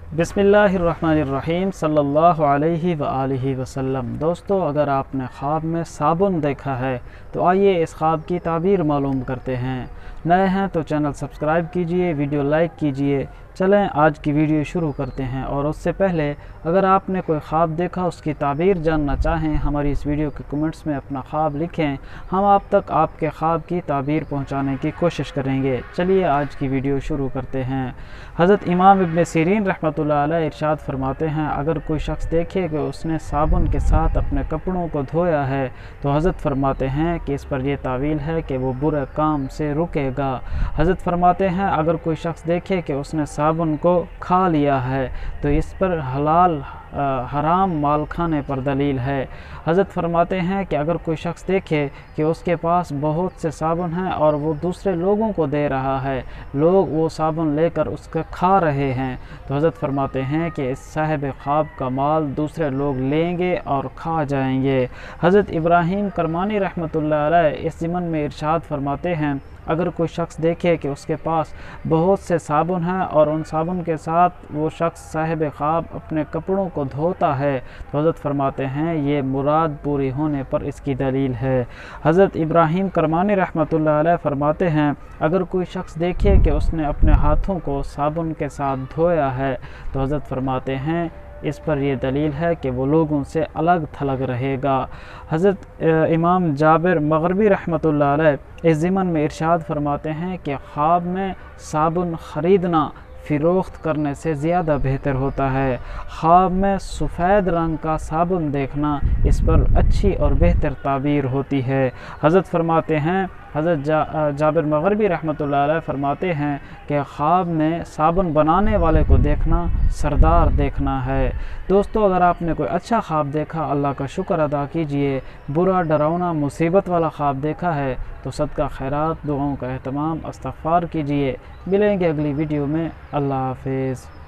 बिस्मिल्लाहिर्रहमानिर्रहीम सल्लल्लाहु अलैहि व आलिहि वसल्लम। दोस्तों, अगर आपने ख्वाब में साबुन देखा है तो आइए इस ख्वाब की ताबीर मालूम करते हैं। नए हैं तो चैनल सब्सक्राइब कीजिए, वीडियो लाइक कीजिए। चलें आज की वीडियो शुरू करते हैं। और उससे पहले अगर आपने कोई ख्वाब देखा, उसकी ताबीर जानना चाहें, हमारी इस वीडियो के कमेंट्स में अपना ख्वाब लिखें। हम आप तक आपके ख्वाब की ताबीर पहुंचाने की कोशिश करेंगे। चलिए आज की वीडियो शुरू करते हैं। हज़रत इमाम इब्न सीरीन रहमतुल्लाह अलैह इरशाद फरमाते हैं, अगर कोई शख्स देखे कि उसने साबुन के साथ अपने कपड़ों को धोया है तो हज़रत फरमाते हैं कि इस पर यह तावील है कि वो बुरे काम से रुकेगा। हज़रत फरमाते हैं अगर कोई शख्स देखे कि उसने साबुन को खा लिया है तो इस पर हलाल हराम माल खाने पर दलील है। हज़रत फरमाते हैं कि अगर कोई शख्स देखे कि उसके पास बहुत से साबुन हैं और वो दूसरे लोगों को दे रहा है, लोग वो साबुन लेकर उसका खा रहे हैं, तो हज़रत फरमाते हैं कि इस साहिब ख्वाब का माल दूसरे लोग लेंगे और खा जाएंगे। हज़रत इब्राहीम करमानी रहमतुल्लाह अलैह इस ज़िमन में इरशाद फरमाते हैं, अगर कोई शख्स देखे कि उसके पास बहुत से साबुन हैं और उन साबुन के साथ वो शख्स साहिब ख्वाब अपने कपड़ों को धोता है तो हज़रत फरमाते हैं ये मुराद पूरी होने पर इसकी दलील है। हज़रत इब्राहीम करमानी रहमतुल्लाह अलैह फरमाते हैं, अगर कोई शख्स देखे कि उसने अपने हाथों को साबुन के साथ धोया है तो हज़रत फरमाते हैं इस पर यह दलील है कि वो लोगों से अलग थलग रहेगा। हज़रत इमाम जाबिर मग़रिबी रहमतुल्लाह अलैह इस ज़िमन में इरशाद फरमाते हैं कि ख्वाब में साबुन ख़रीदना फ़रोख्त करने से ज़्यादा बेहतर होता है। ख्वाब में सफ़ेद रंग का साबुन देखना इस पर अच्छी और बेहतर ताबीर होती है। हज़रत फरमाते हैं हज़रत जाबिर मग़रिबी रहमतुल्लाह अलैह फरमाते हैं कि ख्वाब में साबुन बनाने वाले को देखना सरदार देखना है। दोस्तों, अगर आपने कोई अच्छा ख्वाब देखा, अल्लाह का शुक्र अदा कीजिए। बुरा, डरावना, मुसीबत वाला ख्वाब देखा है तो सदका खैरात, दुआओं का एहतमाम, इस्तग़फ़ार कीजिए। मिलेंगे अगली वीडियो में। अल्लाह हाफ़िज़।